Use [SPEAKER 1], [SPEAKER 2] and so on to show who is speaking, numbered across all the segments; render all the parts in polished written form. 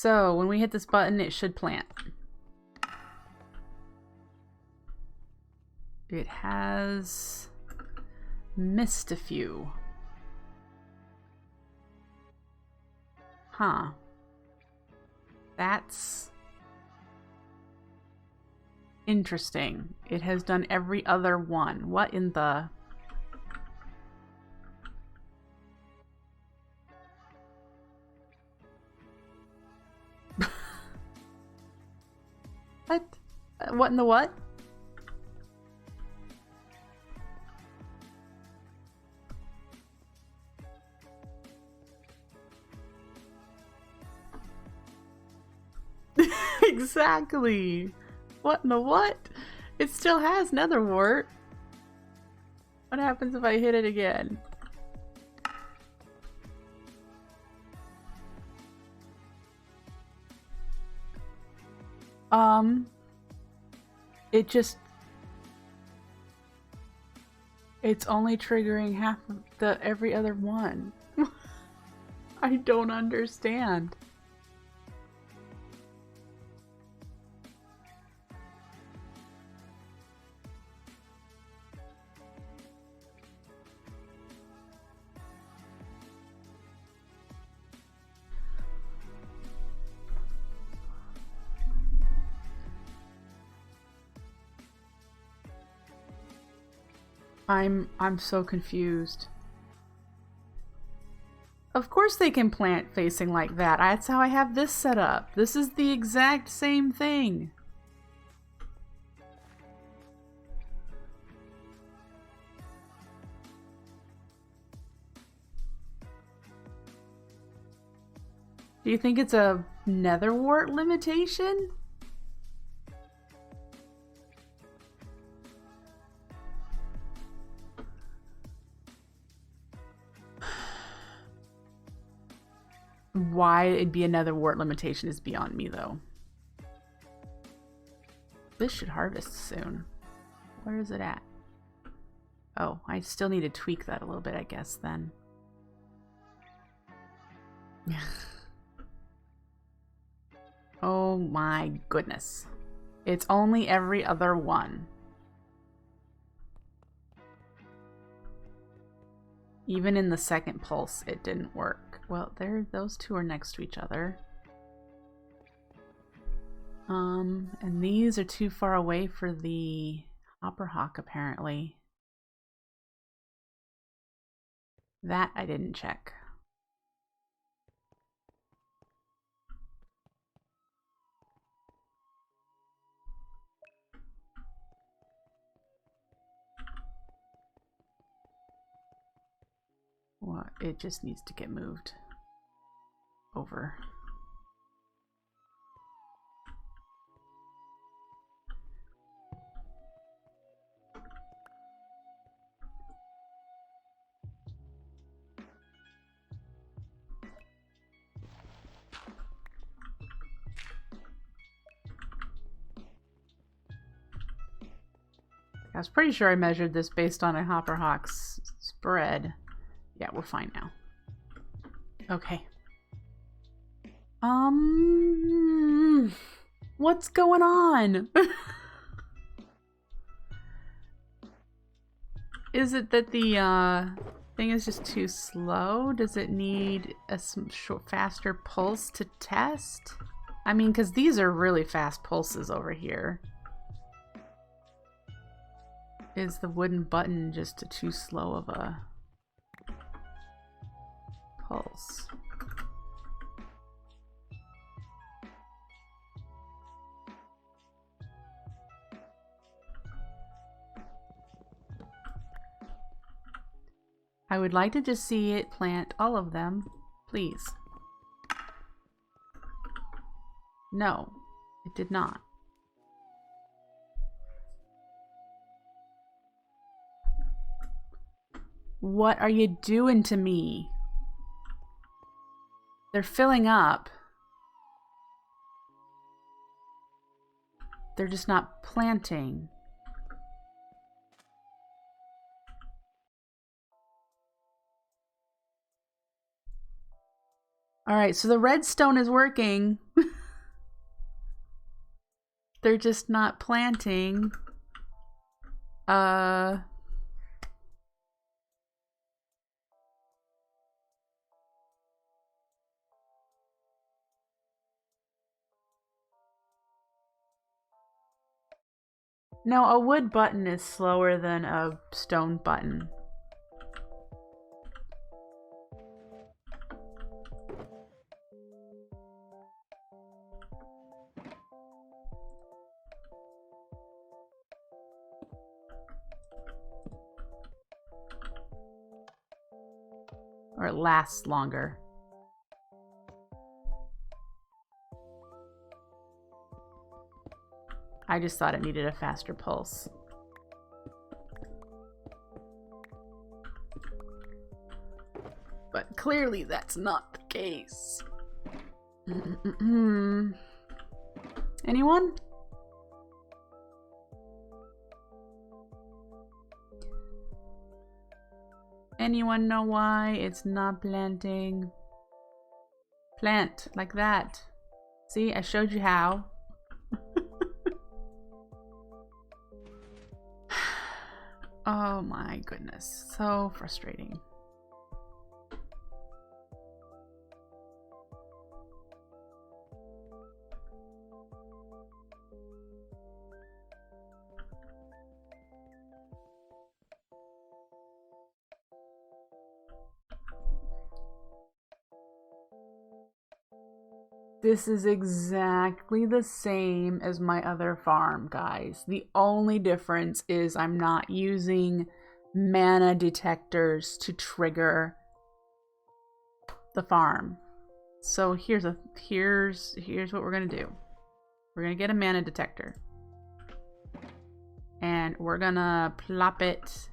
[SPEAKER 1] So when we hit this button, it should plant. It has missed a few. Huh. That's interesting. It has done every other one. What in the... What? What in the what? Exactly. What in the what? It still has nether wart. What happens if I hit it again? It just... It's only triggering half of the every other one. I don't understand. I'm so confused. Of course they can plant facing like that. That's how I have this set up. This is the exact same thing. Do you think it's a nether wart limitation? Why it'd be another wart limitation is beyond me, though. This should harvest soon. Where is it at? Oh, I still need to tweak that a little bit, I guess, then. Oh my goodness. It's only every other one. Even in the second pulse, it didn't work. Well, those two are next to each other. And these are too far away for the hopper hawk, apparently. That I didn't check. Well, it just needs to get moved over. I was pretty sure I measured this based on a hopper hawk's spread. Yeah, we're fine now. Okay. What's going on? Is it that the thing is just too slow? Does it need a faster pulse to test? I mean, because these are really fast pulses over here. Is the wooden button just too slow of a pulse? I would like to just see it plant all of them, please. No, it did not. What are you doing to me? They're filling up. They're just not planting. All right, so the redstone is working. They're just not planting. No, a wood button is slower than a stone button. Or it lasts longer. I just thought it needed a faster pulse. But clearly that's not the case. Anyone? Anyone know why it's not planting? Plant like that. See, I showed you how. Oh my goodness, so frustrating. This is exactly the same as my other farm, guys. The only difference is I'm not using mana detectors to trigger the farm. So here's what we're gonna do. We're gonna get a mana detector. And we're gonna plop it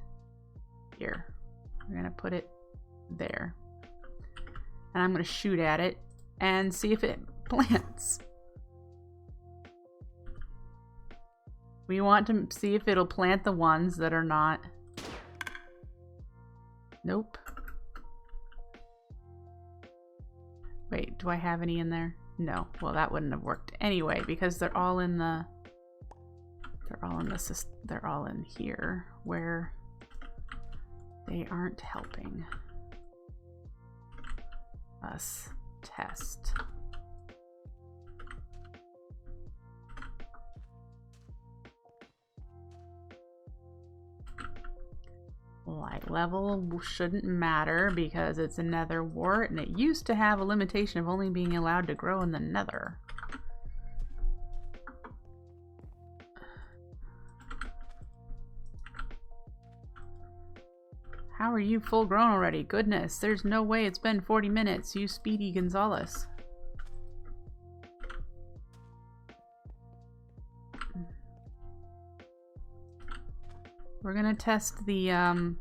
[SPEAKER 1] here. We're gonna put it there. And I'm gonna shoot at it and see if it plants. We want to see if it'll plant the ones that are not. Nope. Wait, do I have any in there? No. Well, that wouldn't have worked anyway because they're all in the. They're all in here where they aren't helping us test. Light level shouldn't matter because it's a nether wart and it used to have a limitation of only being allowed to grow in the nether. How are you full grown already? Goodness, there's no way it's been 40 minutes, you Speedy Gonzalez. We're gonna test the,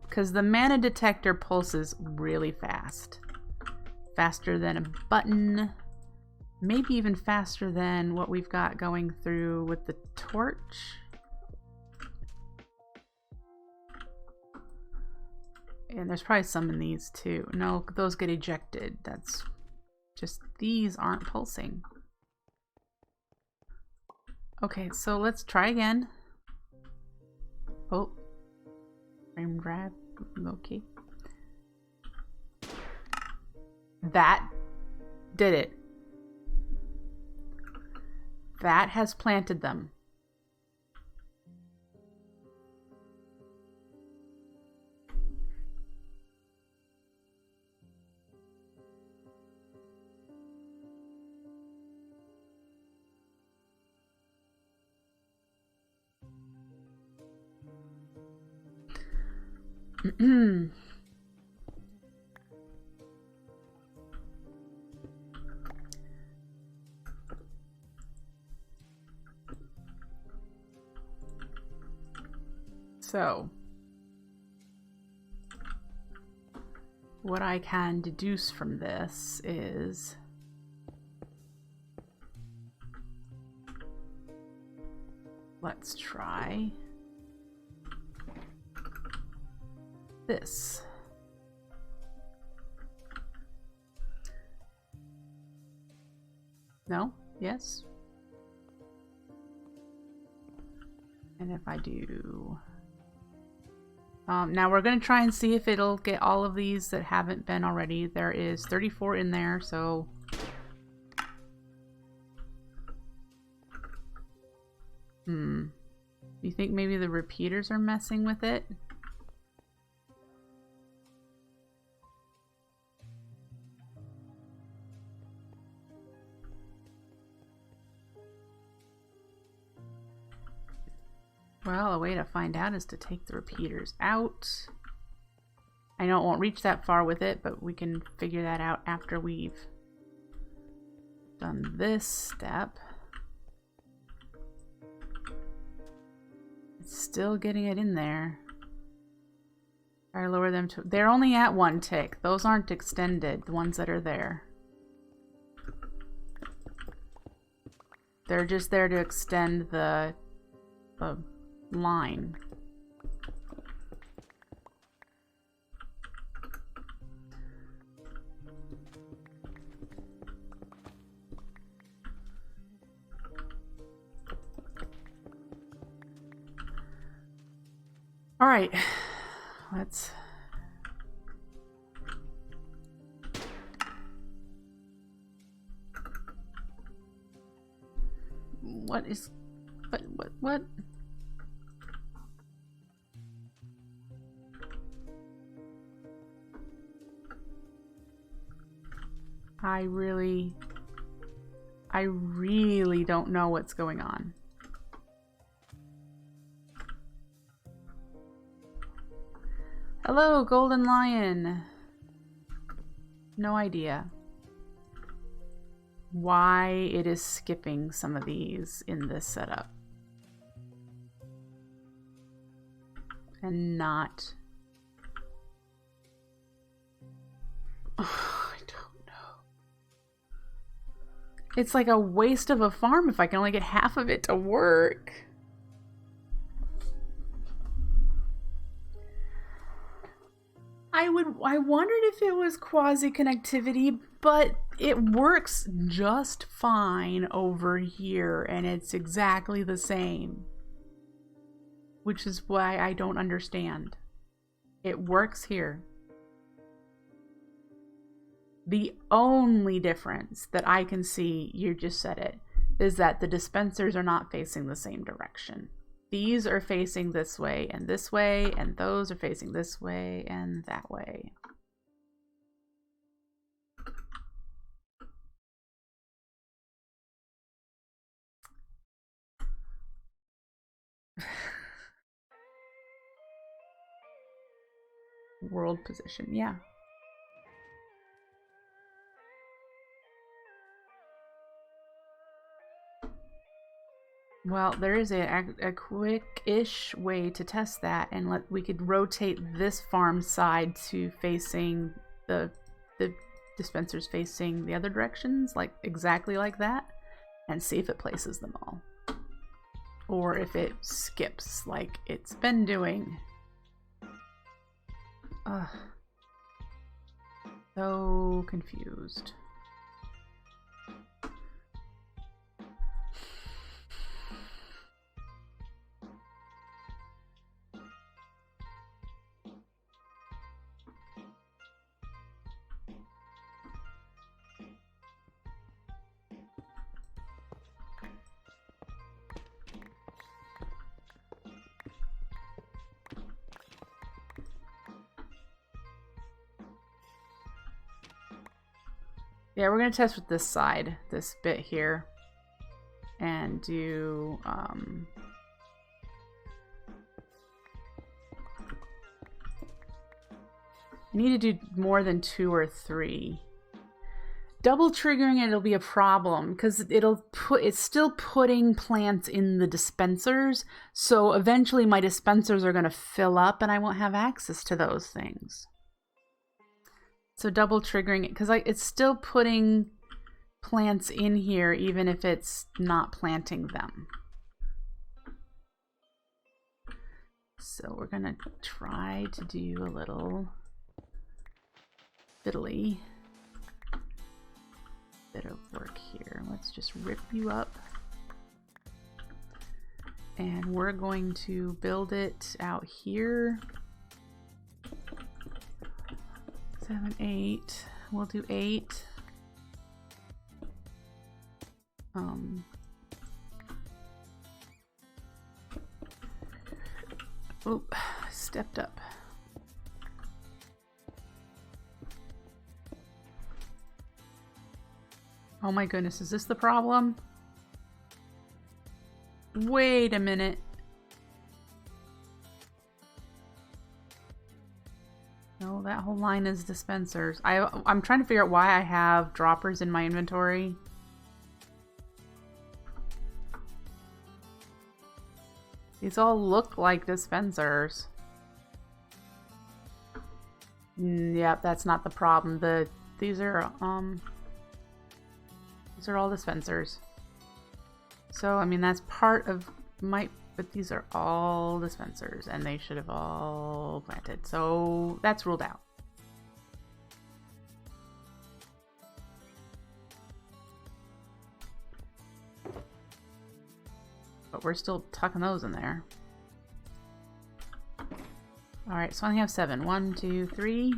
[SPEAKER 1] because the mana detector pulses really fast. Faster than a button. Maybe even faster than what we've got going through with the torch. And there's probably some in these too. No, those get ejected. That's just, these aren't pulsing. Okay, so let's try again. Oh. Frame drive. Okay. That did it. That has planted them. So, what I can deduce from this is let's try this. No? Yes? And if I do... now we're going to try and see if it'll get all of these that haven't been already. There is 34 in there, so... You think maybe the repeaters are messing with it? Well, a way to find out is to take the repeaters out. I know it won't reach that far with it, but we can figure that out after we've done this step. It's still getting it in there. Try to lower them to... They're only at 1 tick. Those aren't extended, the ones that are there. They're just there to extend the line. All right, let's... What is... What? I really don't know what's going on. Hello, Golden Lion. No idea why it is skipping some of these in this setup. And not... Oh, I don't know. It's like a waste of a farm if I can only get half of it to work. I wondered if it was quasi-connectivity, but it works just fine over here, and it's exactly the same. Which is why I don't understand. It works here. The only difference that I can see, you just said it, is that the dispensers are not facing the same direction. These are facing this way, and those are facing this way and that way. World position, yeah. Well, there is a quick-ish way to test that, and we could rotate this farm side to facing the dispensers facing the other directions, like exactly like that, and see if it places them all. Or if it skips like it's been doing. Ugh. So confused. Yeah, we're going to test with this side, this bit here, and do, I need to do more than 2 or 3. Double triggering it'll be a problem, because it's still putting plants in the dispensers, so eventually my dispensers are going to fill up and I won't have access to those things. So double triggering it, because it's still putting plants in here even if it's not planting them. So we're gonna try to do a little fiddly bit of work here. Let's just rip you up And we're going to build it out here. 7, 8. We'll do 8. Oop, stepped up. Oh my goodness, is this the problem? Wait a minute. No, that whole line is dispensers. I'm trying to figure out why I have droppers in my inventory. These all look like dispensers. Yep, that's not the problem. These are all dispensers. So, I mean, that's part of my... But these are all dispensers, and they should have all planted. So, that's ruled out. But we're still tucking those in there. Alright, so I only have 7. 1, 2, 3.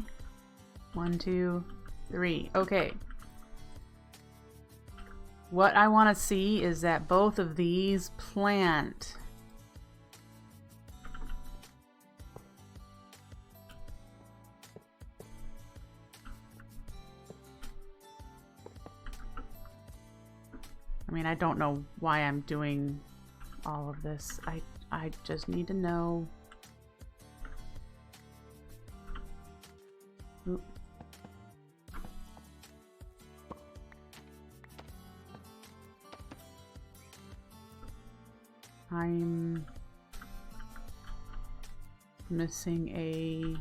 [SPEAKER 1] 1, 2, 3. Okay. What I want to see is that both of these plant. I mean, I don't know why I'm doing all of this. I just need to know. Oop. I'm missing a...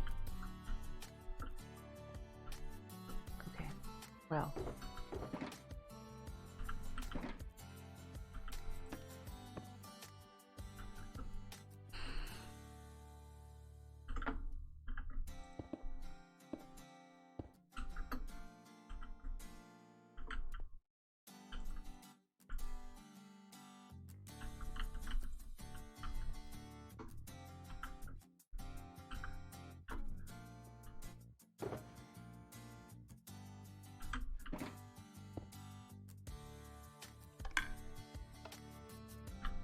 [SPEAKER 1] Okay, well.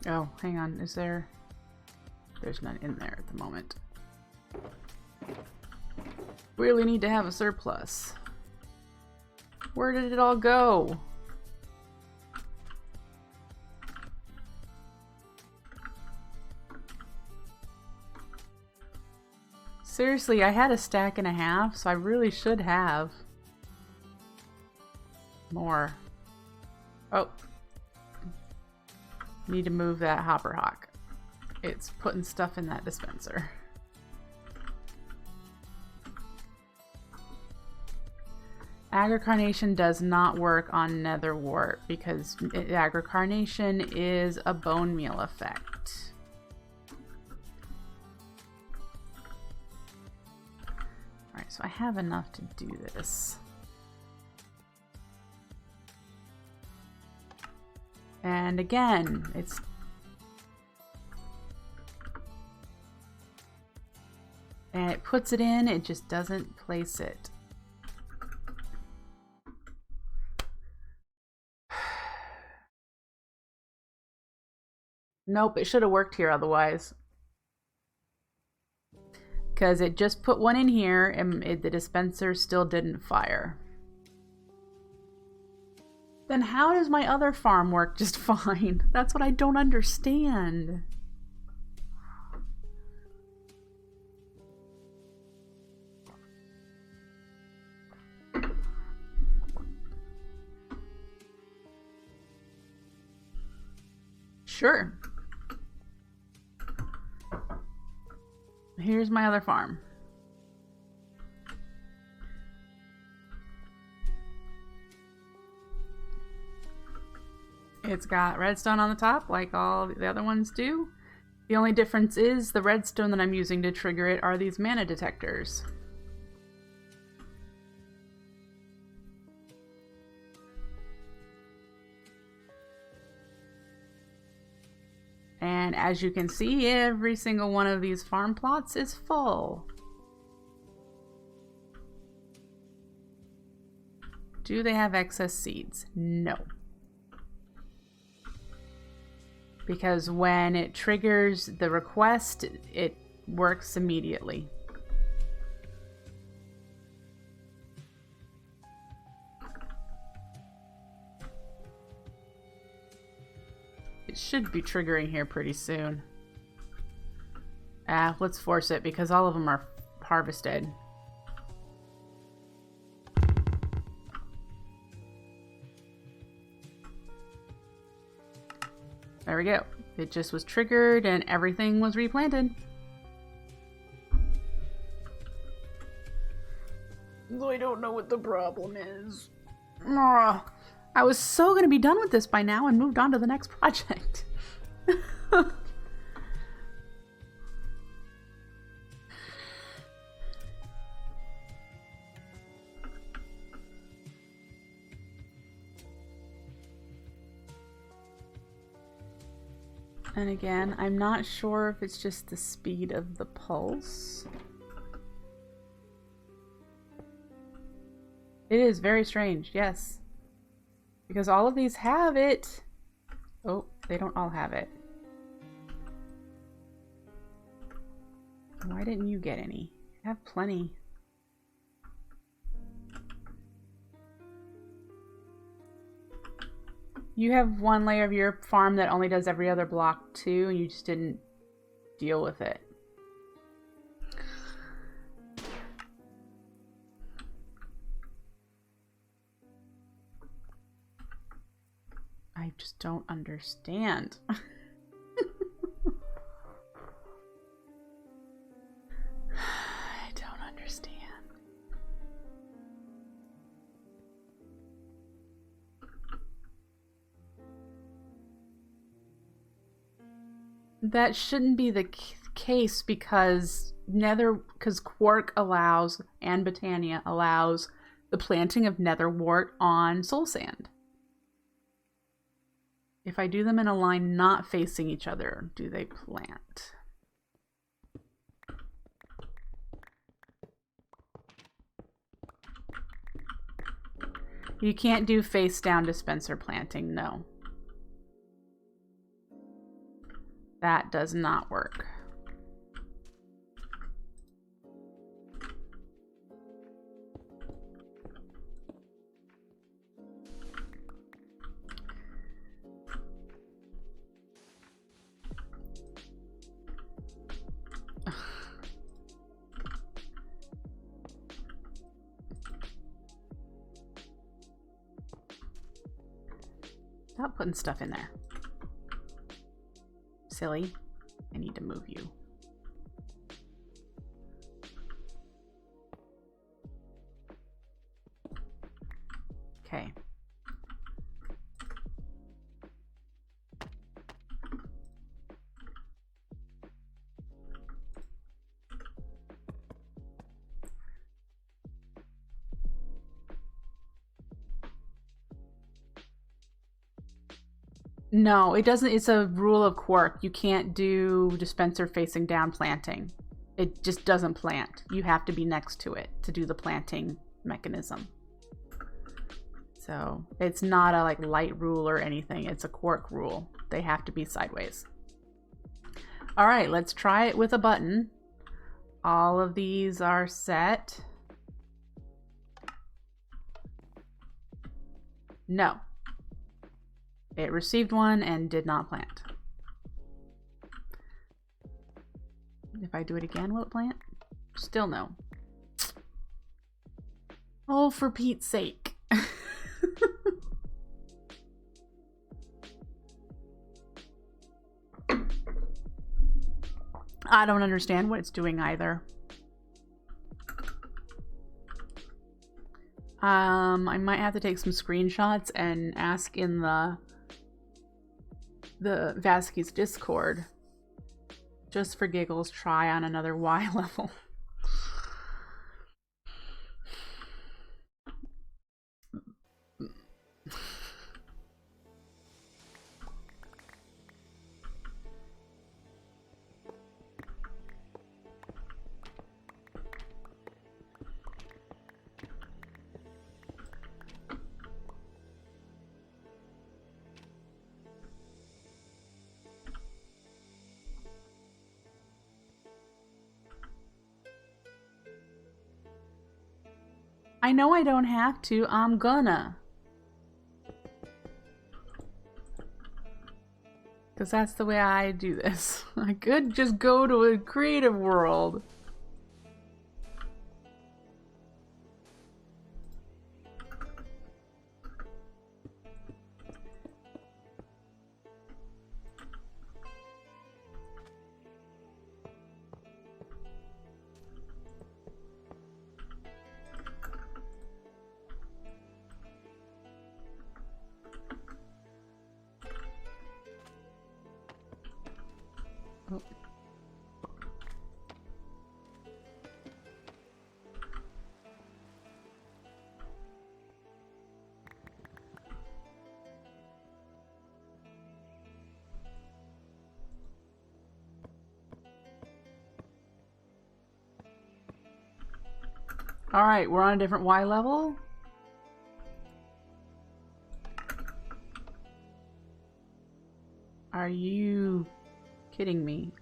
[SPEAKER 1] Oh, hang on. Is there... There's none in there at the moment. Really need to have a surplus. Where did it all go? Seriously, I had a stack and a half, so I really should have more. Oh. Need to move that hopper hawk. It's putting stuff in that dispenser. Agricarnation does not work on nether wart because agricarnation is a bone meal effect. Alright, so I have enough to do this. And again, it's... And it puts it in, it just doesn't place it. Nope, it should have worked here otherwise. Because it just put one in here and the dispenser still didn't fire. Then how does my other farm work just fine? That's what I don't understand. Sure. Here's my other farm. It's got redstone on the top like all the other ones do. The only difference is the redstone that I'm using to trigger it are these mana detectors. And And as you can see, every single one of these farm plots is full. Do they have excess seeds? No. Because when it triggers the request, it works immediately. It should be triggering here pretty soon. Let's force it because all of them are harvested. There we go. It just was triggered and everything was replanted. I don't know what the problem is. Ugh. I was so going to be done with this by now and moved on to the next project. And again, I'm not sure if it's just the speed of the pulse. It is very strange, yes. Because all of these have it. Oh, they don't all have it. Why didn't you get any? You have plenty. You have one layer of your farm that only does every other block too, and you just didn't deal with it. I just don't understand. I don't understand. That shouldn't be the case because Quark allows, and Botania allows, the planting of netherwort on soul sand. If I do them in a line not facing each other, do they plant? You can't do face down dispenser planting, no. That does not work. Stop putting stuff in there. Silly. I need to move you. Okay. No, it doesn't. It's a rule of Quark. You can't do dispenser facing down planting. It just doesn't plant. You have to be next to it to do the planting mechanism. So it's not a like light rule or anything. It's a Quark rule. They have to be sideways. All right, let's try it with a button. All of these are set. No. It received one and did not plant. If I do it again, will it plant? Still no. Oh, for Pete's sake. I don't understand what it's doing either. I might have to take some screenshots and ask in the Vasky's Discord. Just for giggles, try on another Y level. I know I don't have to. I'm gonna. Because that's the way I do this. I could just go to a creative world. Alright, we're on a different Y level. Are you kidding me?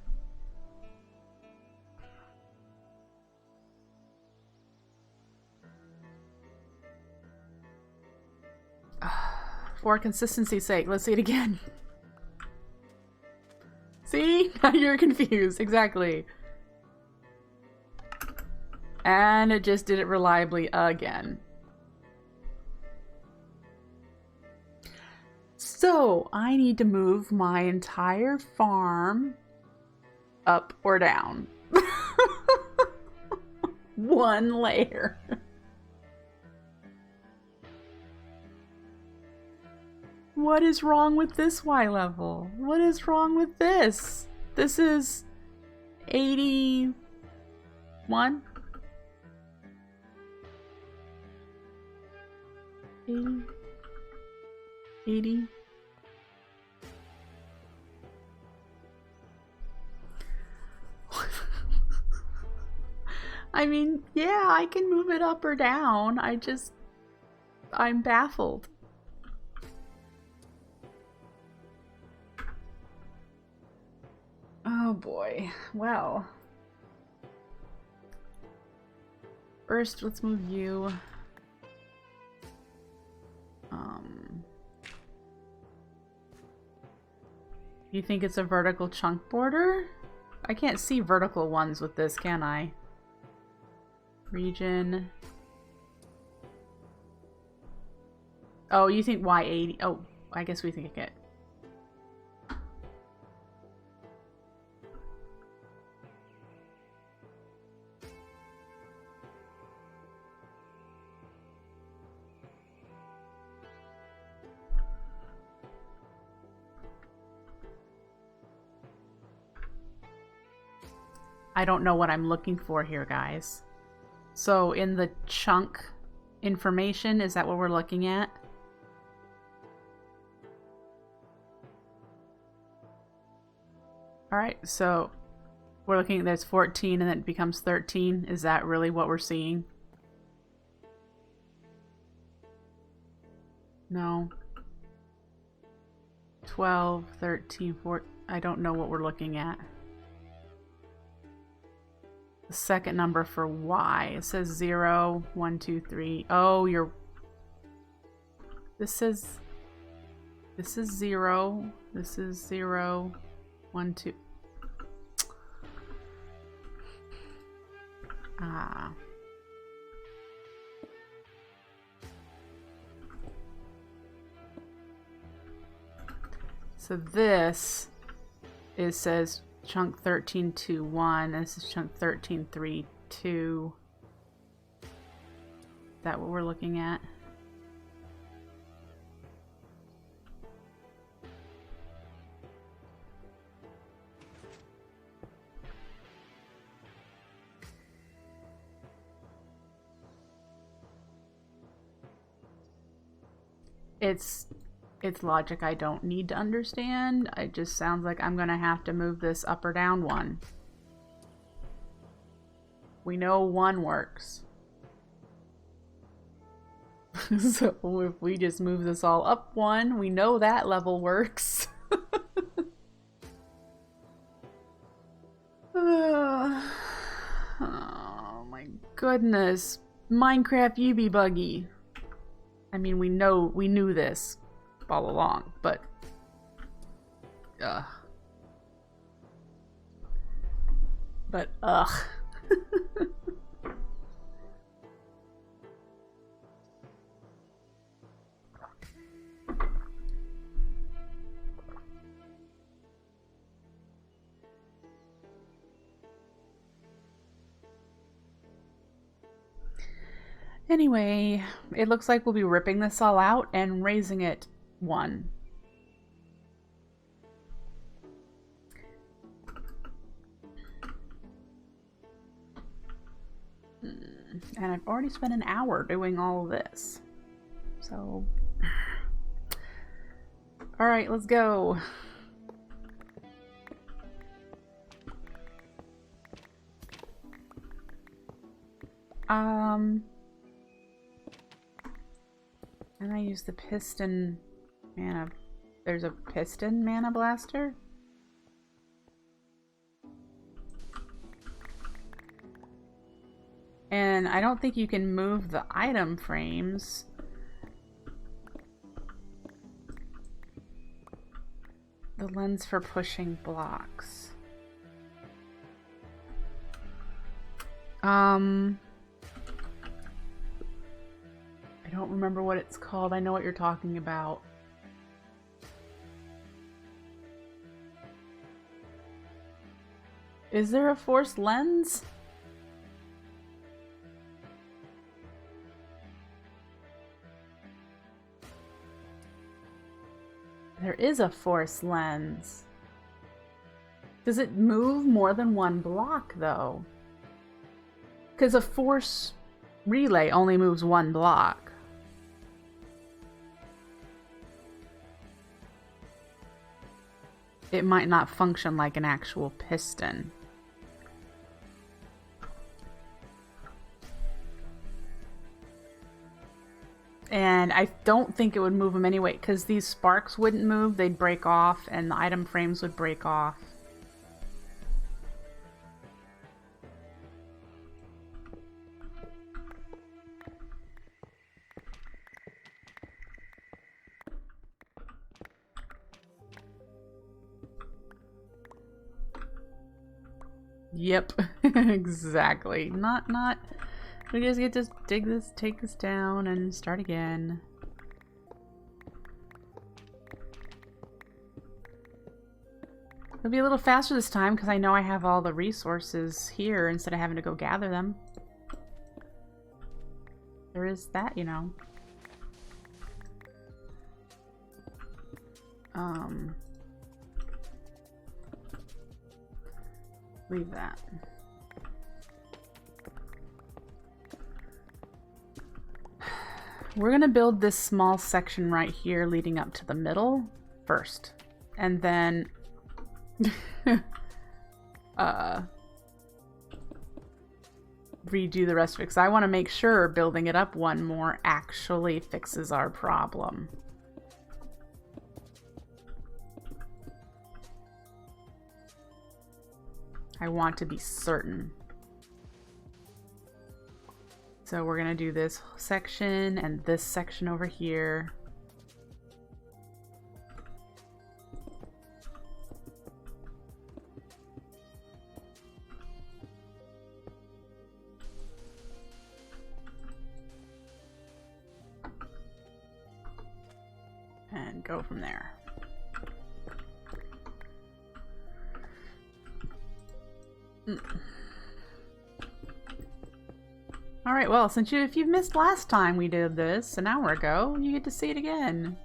[SPEAKER 1] For consistency's sake, let's see it again. See? Now you're confused. Exactly. And it just did it reliably again. So, I need to move my entire farm up or down. One layer. What is wrong with this Y level? What is wrong with this? This is 81? 80? I mean, yeah, I can move it up or down. I'm baffled. Oh boy. Well. First, let's move you. You think it's a vertical chunk border? I can't see vertical ones with this, can I? Region. Oh, you think Y80? Oh, I guess we think it. I don't know what I'm looking for here, guys. So in the chunk information, is that what we're looking at? Alright, so we're looking at there's 14 and then it becomes 13. Is that really what we're seeing? No. 12, 13, 14. I don't know what we're looking at. The second number for Y. It says 0, 1, 2, 3. Oh, you're... This is 0. This is 0, 1, 2. Ah. So this says chunk 13, 2, 1. This is chunk 13, 3, 2. Is that what we're looking at? It's logic I don't need to understand. It just sounds like I'm gonna have to move this up or down one. We know one works. So if we just move this all up one, we know that level works. Oh my goodness. Minecraft UV buggy. I mean, we knew this all along, but ugh. But ugh. Anyway, it looks like we'll be ripping this all out and raising it 1. And I've already spent an hour doing all of this. So, all right, let's go. And I use the piston mana. There's a piston mana blaster? And I don't think you can move the item frames. The lens for pushing blocks. I don't remember what it's called. I know what you're talking about. Is there a force lens? There is a force lens. Does it move more than 1 block, though? Because a force relay only moves 1 block. It might not function like an actual piston. And I don't think it would move them anyway, because these sparks wouldn't move, they'd break off, and the item frames would break off. Yep, exactly. Not. We just get to dig this, take this down, and start again. It'll be a little faster this time because I know I have all the resources here instead of having to go gather them. There is that, you know. Leave that. We're gonna build this small section right here leading up to the middle first, and then redo the rest of it, because I want to make sure building it up 1 more actually fixes our problem. I want to be certain. So we're gonna do this section and this section over here. And go from there. Alright, well, if you've missed last time we did this an hour ago, you get to see it again.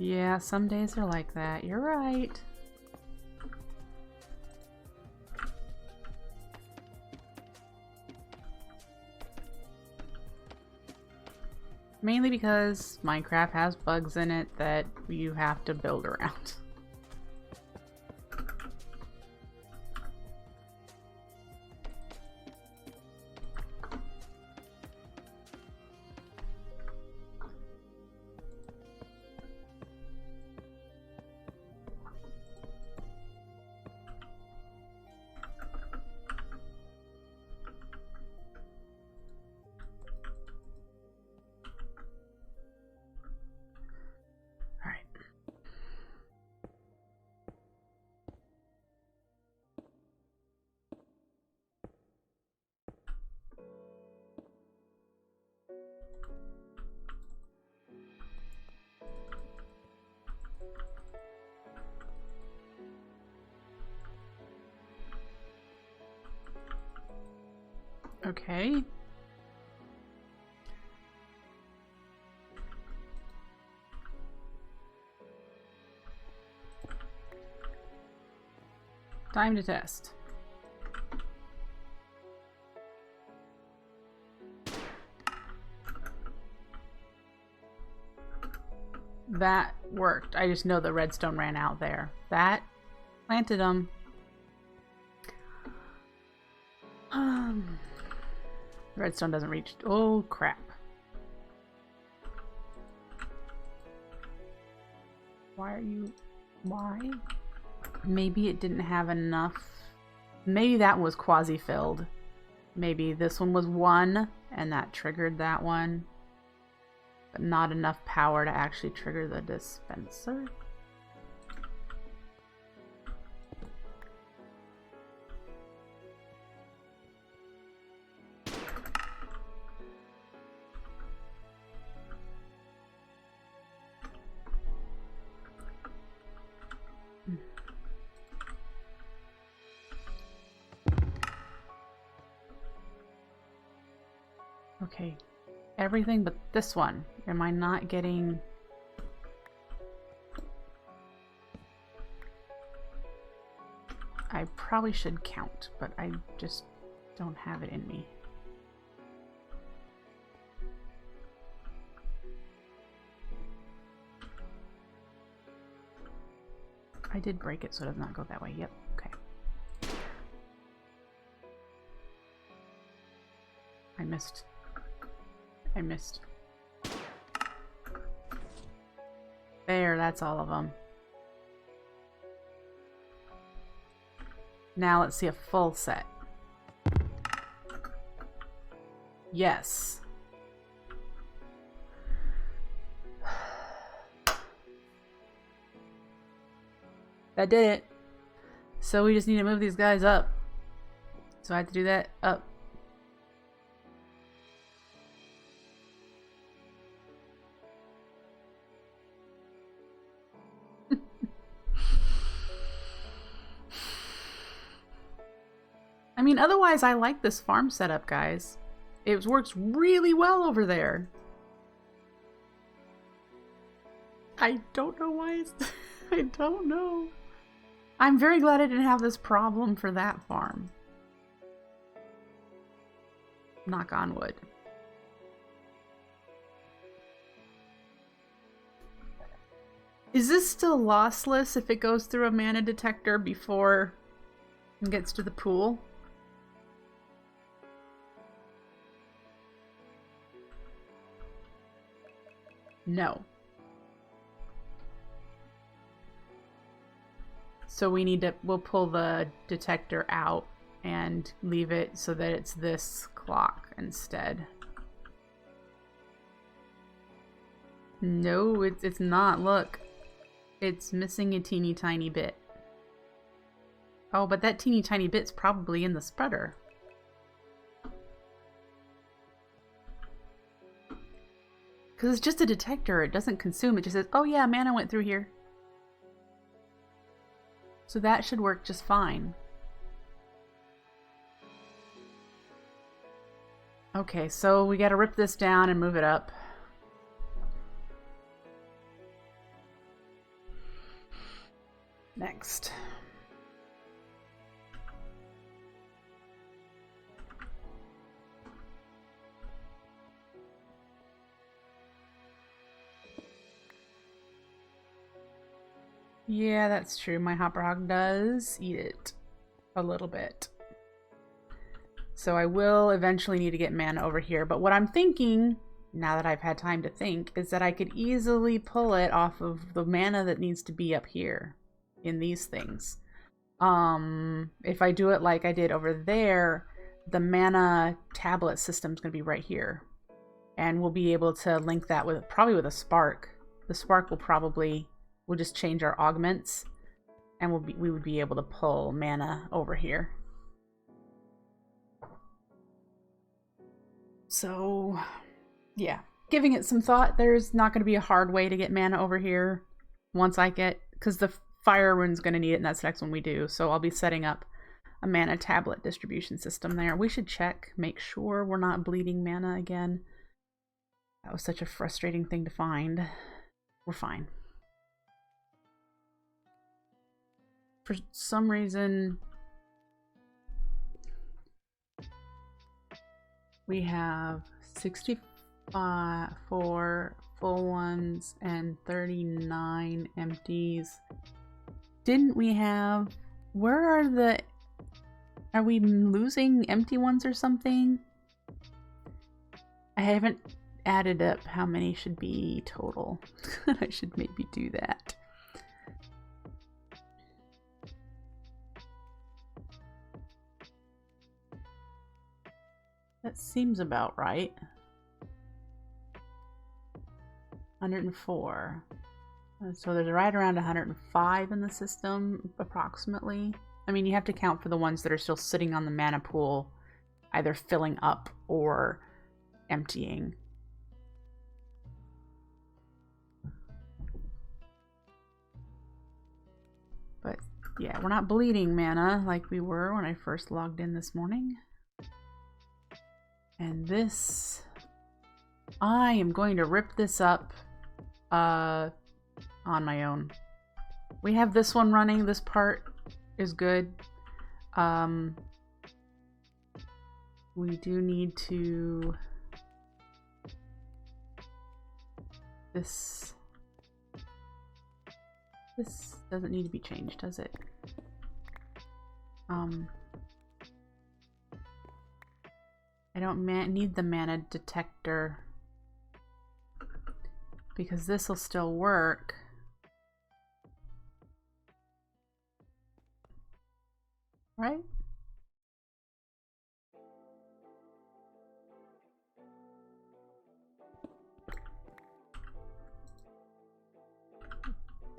[SPEAKER 1] Yeah, some days are like that. You're right. Mainly because Minecraft has bugs in it that you have to build around. Okay. Time to test. That worked. I just know the redstone ran out there. That planted them. Redstone doesn't reach. Oh, crap. Why are you... Why? Maybe it didn't have enough. Maybe that was quasi-filled. Maybe this one was 1 and that triggered that one. But not enough power to actually trigger the dispenser. Okay, everything but this one. Am I not getting... I probably should count, but I just don't have it in me. I did break it, so it does not go that way. Yep, okay. I missed. There, that's all of them. Now let's see a full set. Yes. That did it. So we just need to move these guys up. So I have to do that up. I mean, otherwise I like this farm setup, guys. It works really well over there. I don't know why it's... I don't know. I'm very glad I didn't have this problem for that farm. Knock on wood. Is this still lossless if it goes through a mana detector before it gets to the pool? No. So we need to, we'll pull the detector out and leave it so that it's this clock instead. No, it's not. Look. It's missing a teeny tiny bit. Oh, but that teeny tiny bit's probably in the spreader. Because it's just a detector. It doesn't consume. It just says, oh yeah, mana went through here. So that should work just fine. Okay, so we gotta rip this down and move it up. Next. Yeah, that's true. My hopper hog does eat it a little bit. So I will eventually need to get mana over here. But what I'm thinking, now that I've had time to think, is that I could easily pull it off of the mana that needs to be up here in these things. If I do it like I did over there, the mana tablet system is going to be right here. And we'll be able to link that with probably with a spark. The spark will probably, we'll just change our augments and we would be able to pull mana over here. So yeah, giving it some thought. There's not going to be a hard way to get mana over here once I get, because the fire rune's going to need it and that's the next one we do. So I'll be setting up a mana tablet distribution system there. We should check, make sure we're not bleeding mana again. That was such a frustrating thing to find. We're fine. For some reason, we have 64 full ones and 39 empties. Didn't we have... Where are the... Are we losing empty ones or something? I haven't added up how many should be total. I should maybe do that. That seems about right. 104. So there's right around 105 in the system, approximately. I mean, you have to count for the ones that are still sitting on the mana pool, either filling up or emptying. But yeah, we're not bleeding mana like we were when I first logged in this morning. And this, I am going to rip this up on my own. We have this one running. This part is good. We do need to... This doesn't need to be changed, does it? I don't need the mana detector because this will still work. Right?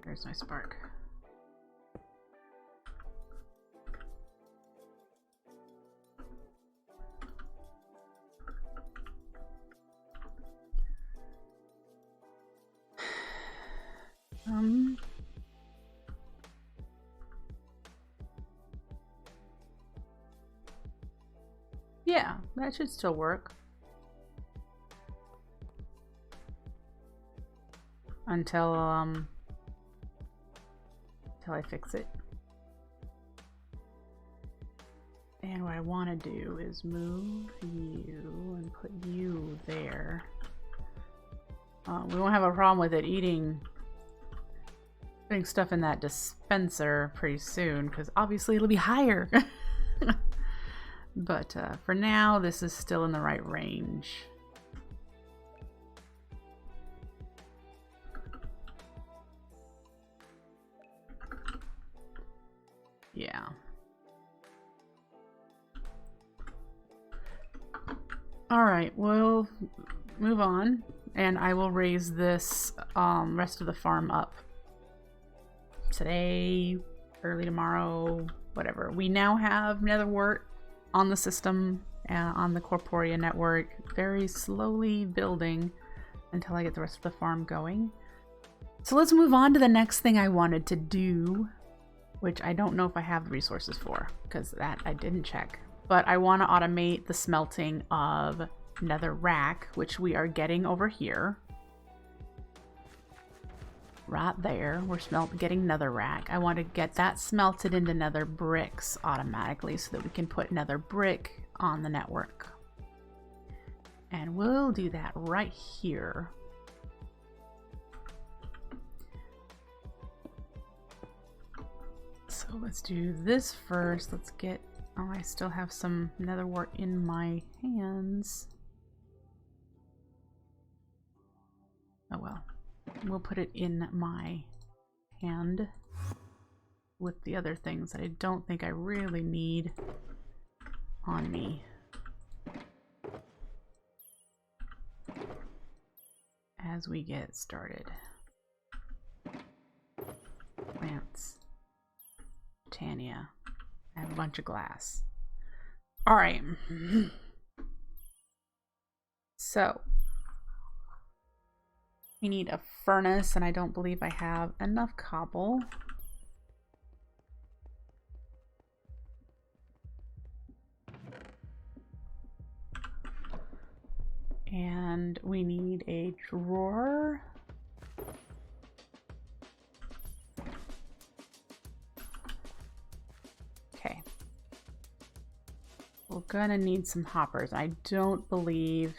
[SPEAKER 1] There's my spark. Yeah, that should still work. Until I fix it. And what I want to do is move you and put you there. We won't have a problem with it putting stuff in that dispenser pretty soon, because obviously it'll be higher. But for now, this is still in the right range. Yeah. All right, we'll move on, and I will raise this rest of the farm up today, early tomorrow, whatever. We now have nether wart on the system, on the Corporea network, very slowly building until I get the rest of the farm going. So let's move on to the next thing I wanted to do, which I don't know if I have the resources for, because that I didn't check. But I want to automate the smelting of nether rack, which we are getting over here. Right there, we're getting nether rack. I want to get that smelted into nether bricks automatically so that we can put nether brick on the network. And we'll do that right here. So let's do this first. Let's get... Oh, I still have some nether wart in my hands. Oh well. We'll put it in my hand with the other things that I don't think I really need on me. As we get started. Plants. Botania. I have a bunch of glass. Alright. So. We need a furnace, and I don't believe I have enough cobble. And we need a drawer. Okay. We're gonna need some hoppers. I don't believe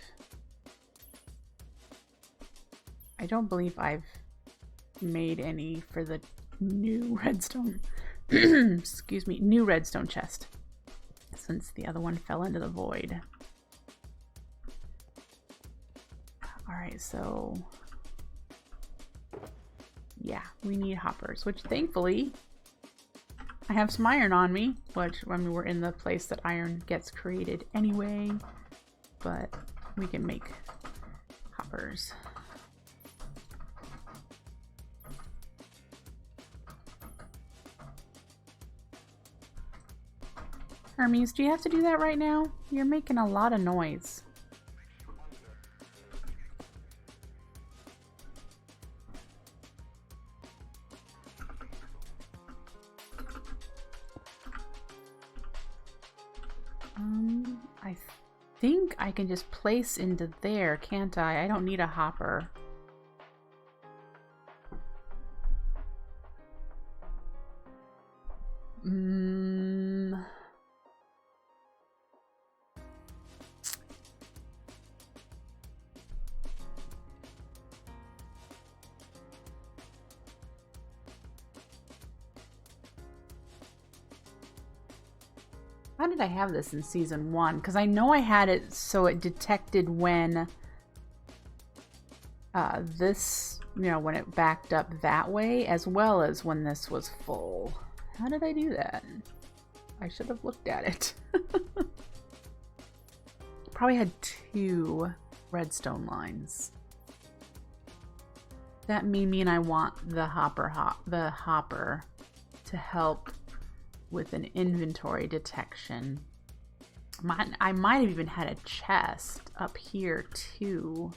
[SPEAKER 1] I've made any for the new redstone excuse me, new redstone chest, since the other one fell into the void. Alright, so yeah, we need hoppers, which thankfully I have some iron on me, which, I mean, we're in the place that iron gets created anyway, but we can make hoppers. Hermes, do you have to do that right now? You're making a lot of noise. I think I can just place into there, can't I? I don't need a hopper. How did I have this in season 1? Because I know I had it so it detected when this, you know, when it backed up that way, as well as when this was full. How did I do that? I should have looked at it. Probably had 2 redstone lines. That may mean I want the hopper to help with an inventory detection. I might have even had a chest up here too.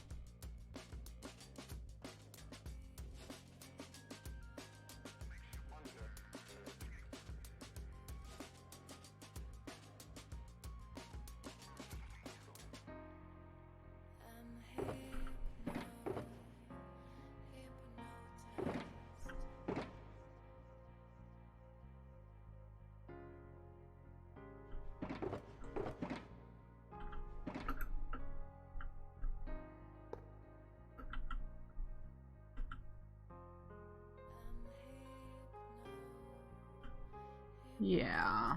[SPEAKER 1] Yeah.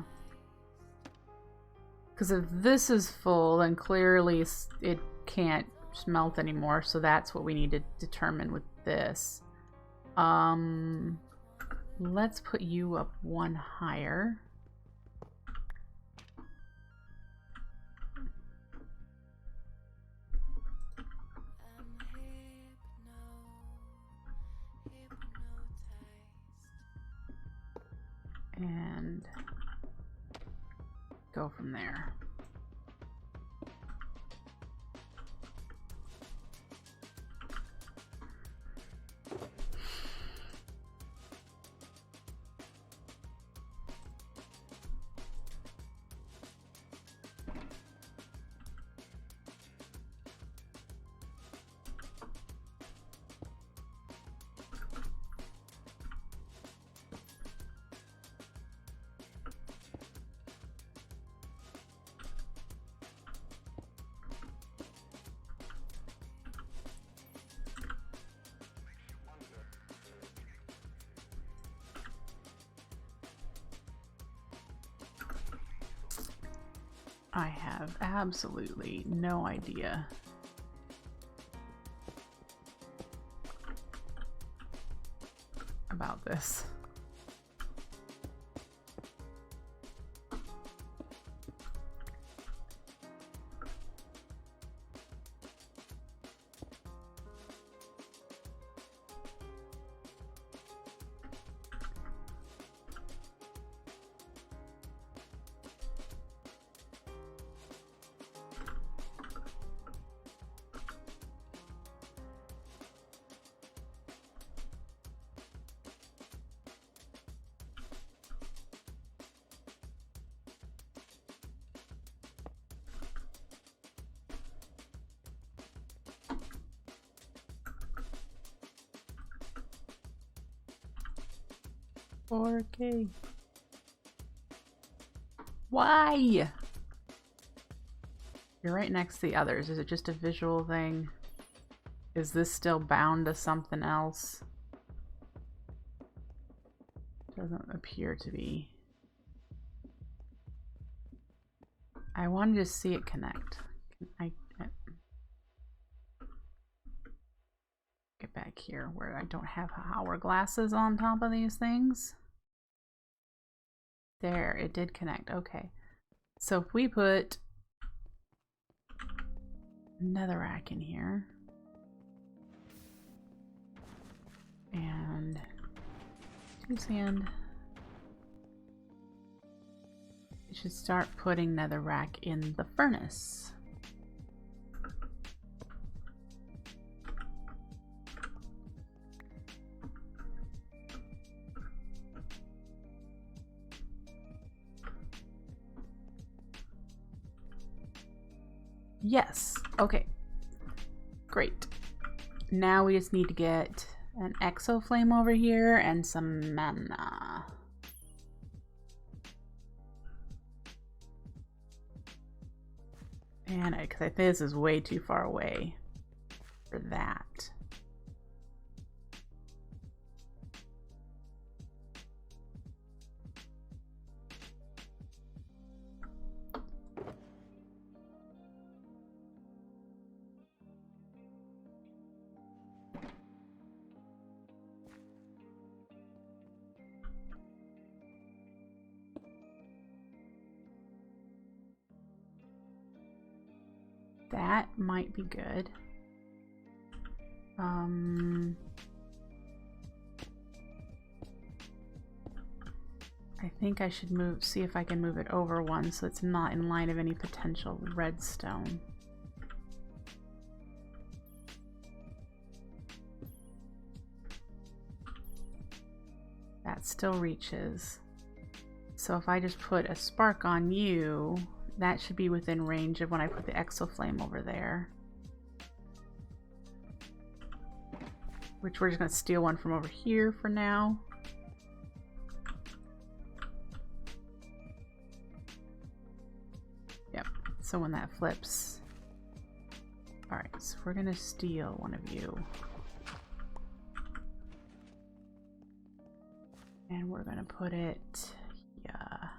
[SPEAKER 1] Because if this is full, then clearly it can't smelt anymore, so that's what we need to determine with this. Let's put you up 1 higher. And go from there. I have absolutely no idea. About this. Okay. Why? You're right next to the others. Is it just a visual thing? Is this still bound to something else? Doesn't appear to be. I wanted to see it connect. I get back here where I don't have hourglasses on top of these things. There, it did connect. Okay. So if we put netherrack in here and 2 sand, it should start putting netherrack in the furnace. Yes. Okay. Great. Now we just need to get an exoflame over here and some mana. And because I think this is way too far away for that. That might be good. I think I should see if I can move it over one so it's not in line of any potential redstone. That still reaches. So if I just put a spark on you, that should be within range of when I put the exoflame over there. Which we're just going to steal one from over here for now. Yep, so when that flips. Alright, so we're going to steal one of you. And we're going to put it here.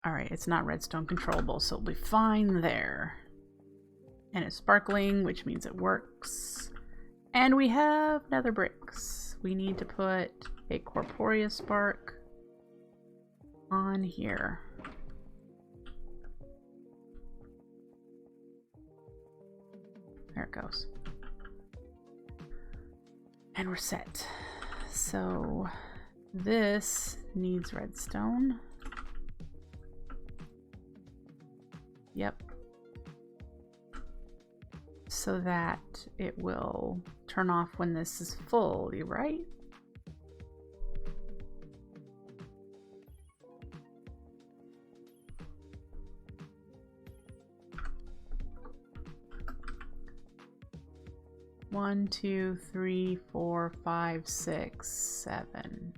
[SPEAKER 1] Alright, it's not redstone controllable, so it'll be fine there. And it's sparkling, which means it works. And we have nether bricks. We need to put a corporeal spark on here. There it goes. And we're set. So this needs redstone. Yep. So that it will turn off when this is full, you right? One, two, three, 4, 5, 6, 7.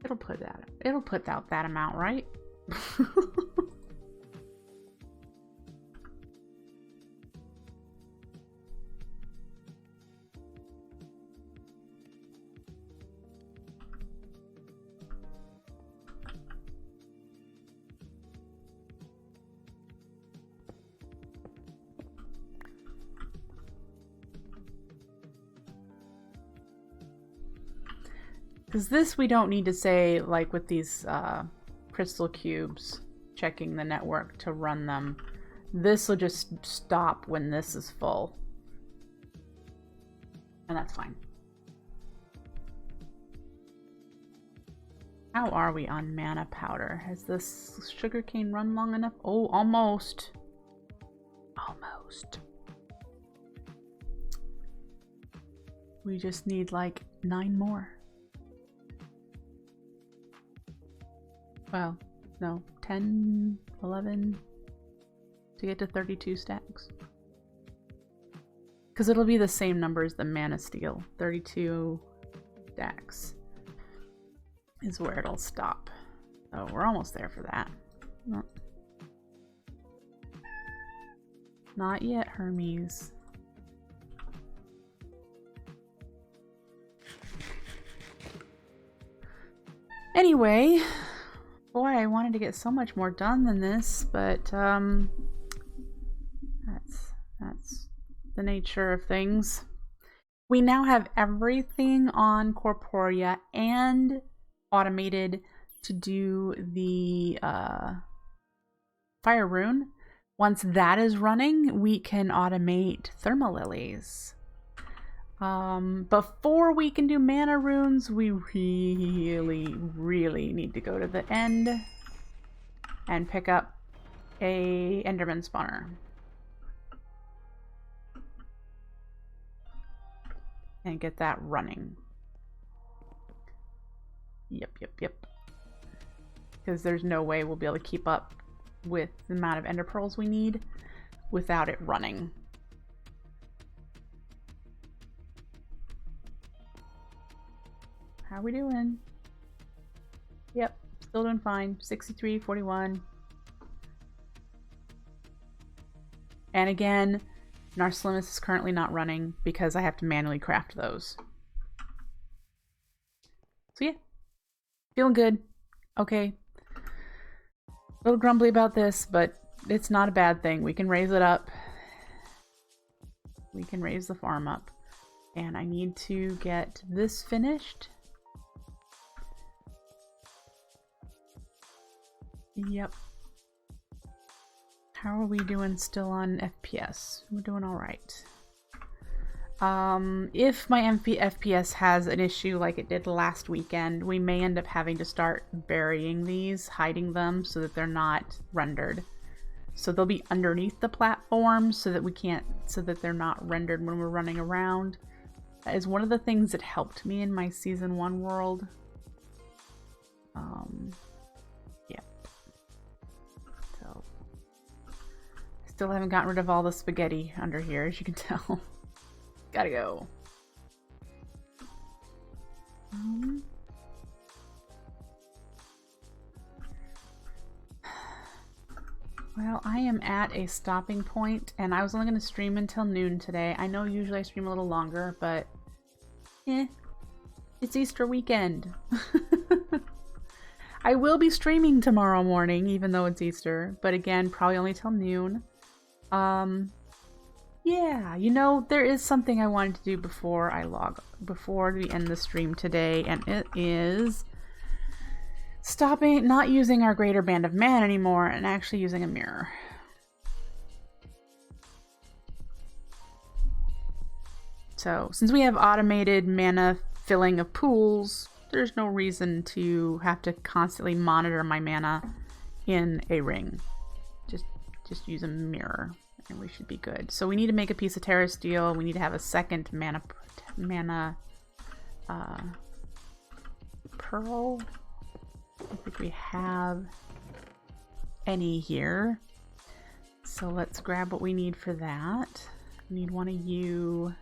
[SPEAKER 1] It'll put out that amount, right? Because this we don't need to say, like with these crystal cubes, checking the network to run them. This will just stop when this is full. And that's fine. How are we on mana powder? Has this sugarcane run long enough? Oh, almost. Almost. We just need like 9 more. Well, no, 10, 11 to get to 32 stacks. Because it'll be the same number as the mana steel. 32 stacks is where it'll stop. Oh, we're almost there for that. No. Not yet, Hermes. Anyway, boy, I wanted to get so much more done than this, but that's the nature of things. We now have everything on Corporea and automated to do the fire rune. Once that is running, we can automate thermalilies. Before we can do mana runes, we really need to go to the end and pick up a Enderman spawner. And get that running. Yep. Because there's no way we'll be able to keep up with the amount of ender pearls we need without it running. How we doing? Yep, still doing fine. 63, 41. And again, Narsalimus is currently not running because I have to manually craft those. So yeah, feeling good. Okay. A little grumbly about this, but it's not a bad thing. We can raise it up. We can raise the farm up. And I need to get this finished. Yep. How are we doing still on FPS? We're doing all right. If my FPS has an issue like it did last weekend, we may end up having to start burying these, hiding them so that they're not rendered. So they'll be underneath the platform so that we can't, so that they're not rendered when we're running around. That is one of the things that helped me in my Season 1 world. Yeah. So, I still haven't gotten rid of all the spaghetti under here, as you can tell. Gotta go. Well, I am at a stopping point, and I was only going to stream until noon today. I know usually I stream a little longer, but it's Easter weekend. I will be streaming tomorrow morning, even though it's Easter, but again, probably only till noon. Yeah, you know, there is something I wanted to do before we end the stream today, and it is not using our Greater Band of Man anymore and actually using a mirror. So, since we have automated mana filling of pools, there's no reason to have to constantly monitor my mana in a ring. Just use a mirror. And we should be good. So we need to make a piece of Terra Steel. We need to have a second mana pearl. I don't think we have any here. So let's grab what we need for that. We need one of you,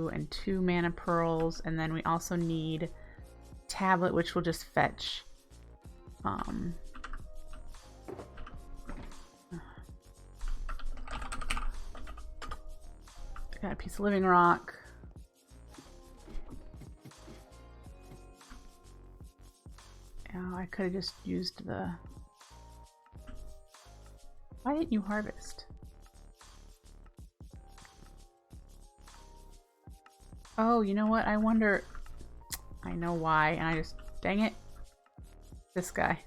[SPEAKER 1] and 2 mana pearls, and then we also need tablet, which will just fetch got a piece of living rock. Oh, I could have just used the... Why didn't you harvest? Oh, you know what? I wonder... I know why, and I just... Dang it. This guy.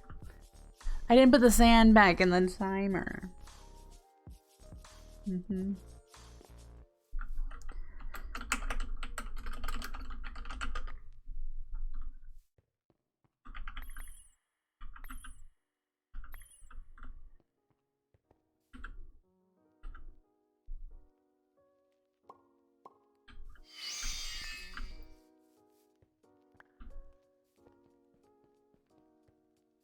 [SPEAKER 1] I didn't put the sand back in the timer.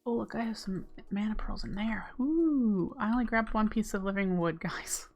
[SPEAKER 1] Oh, look, I have some mana pearls in there. Ooh, I only grabbed one piece of living wood, guys.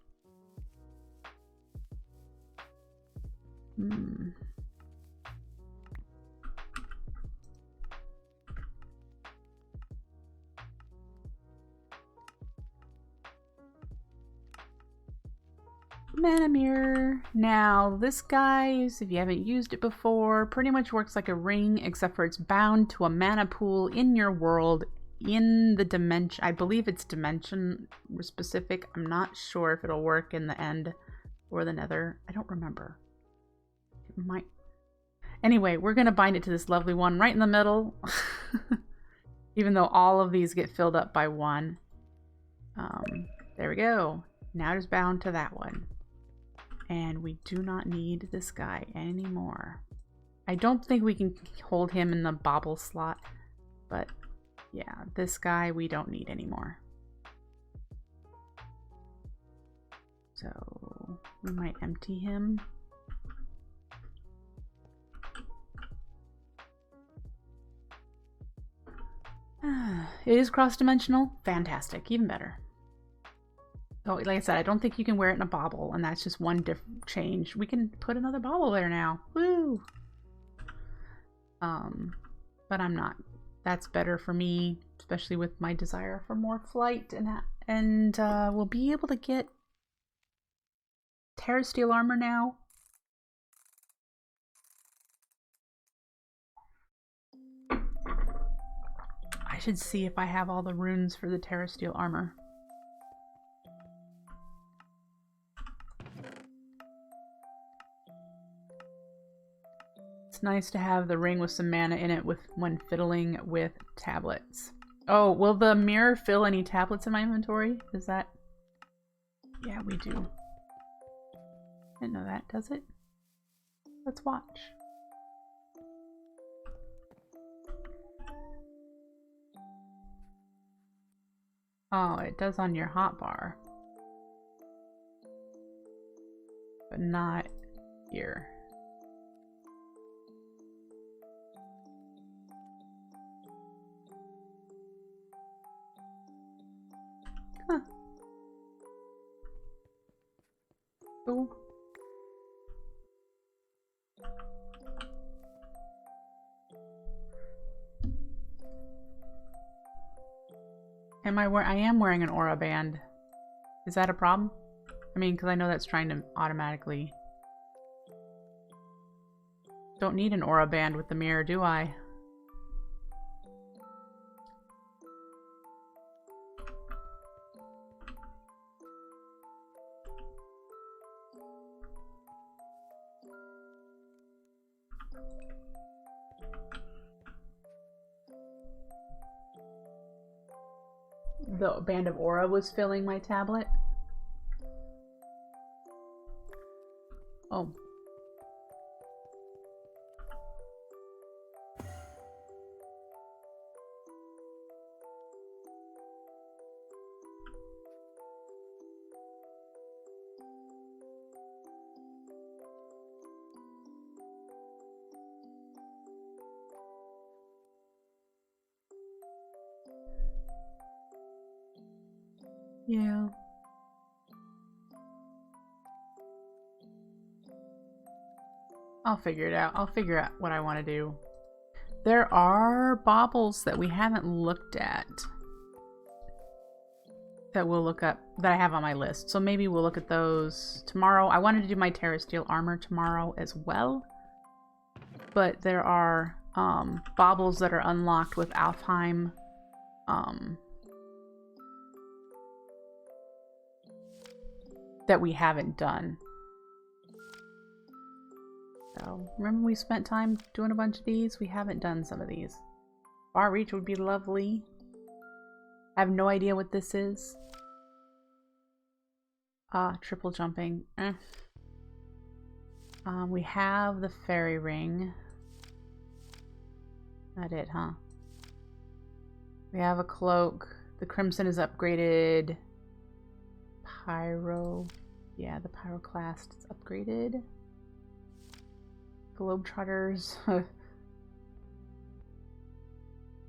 [SPEAKER 1] Mana mirror. Now, this guys, if you haven't used it before, pretty much works like a ring, except for it's bound to a mana pool in your world, in the dimension. I believe it's dimension specific. I'm not sure if it'll work in the end or the nether. I don't remember. It might. Anyway, we're going to bind it to this lovely one right in the middle. Even though all of these get filled up by one. There we go. Now it's bound to that one. And we do not need this guy anymore. I don't think we can hold him in the bauble slot, but yeah, this guy we don't need anymore. So we might empty him. It is cross-dimensional. Fantastic. Even better. Oh, like I said, I don't think you can wear it in a bauble, and that's just one different change. We can put another bauble there now. Woo! But I'm not. That's better for me, especially with my desire for more flight, and we'll be able to get Terra Steel armor now. I should see if I have all the runes for the Terra Steel armor. It's nice to have the ring with some mana in it when fiddling with tablets. Oh, will the mirror fill any tablets in my inventory? Is that... Yeah, we do. Didn't know that, does it? Let's watch. Oh, it does on your hotbar. But not here. Huh. Cool. I am wearing an aura band. Is that a problem? I mean, because I know that's trying to automatically... Don't need an aura band with the mirror, do I? The band of aura was filling my tablet. Oh. Yeah. I'll figure it out. I'll figure out what I want to do. There are baubles that we haven't looked at that we'll look up, that I have on my list. So maybe we'll look at those tomorrow. I wanted to do my Terra Steel armor tomorrow as well. But there are baubles that are unlocked with Alfheim. That we haven't done. So, remember we spent time doing a bunch of these? We haven't done some of these. Far reach would be lovely. I have no idea what this is. Triple jumping. We have the fairy ring. That it, huh? We have a cloak. The crimson is upgraded. Pyro. Yeah, the pyroclast is upgraded. Globetrotters.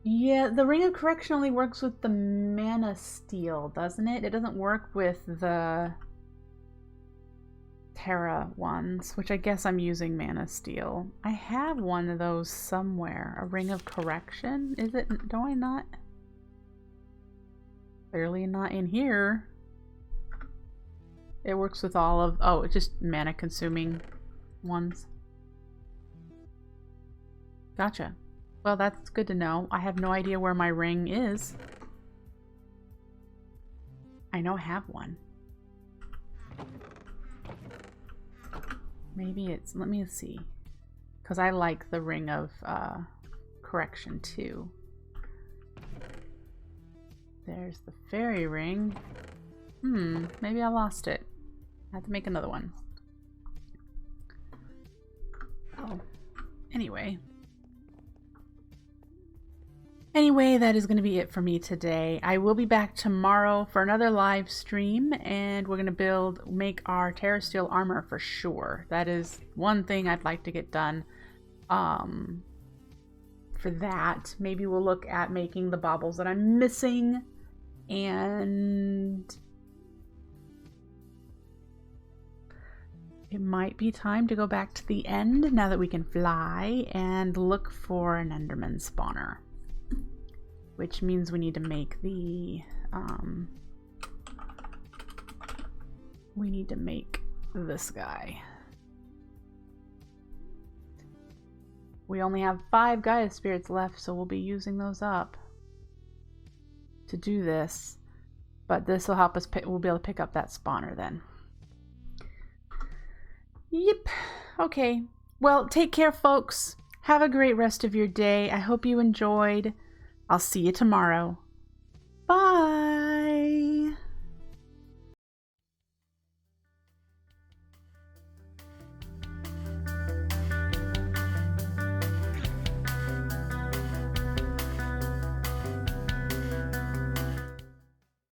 [SPEAKER 1] Yeah, the Ring of Correction only works with the Mana Steel, doesn't it? It doesn't work with the Terra ones, which I guess I'm using Mana Steel. I have one of those somewhere. A Ring of Correction? Is it? Do I not? Clearly not in here. It works with all of... Oh, it's just mana consuming ones. Gotcha. Well, that's good to know. I have no idea where my ring is. I know I have one. Maybe it's... Let me see. Because I like the Ring of Correction too. There's the fairy ring. Maybe I lost it. I have to make another one. Oh. Anyway, that is going to be it for me today. I will be back tomorrow for another live stream, and we're going to make our Terra Steel armor for sure. That is one thing I'd like to get done. For that, maybe we'll look at making the baubles that I'm missing, and it might be time to go back to the end now that we can fly and look for an Enderman spawner. Which means we need to make the, we need to make this guy. We only have 5 Gaia spirits left, so we'll be using those up to do this. But this will help us we'll be able to pick up that spawner then. Yep. Okay. Well, take care, folks. Have a great rest of your day. I hope you enjoyed. I'll see you tomorrow. Bye!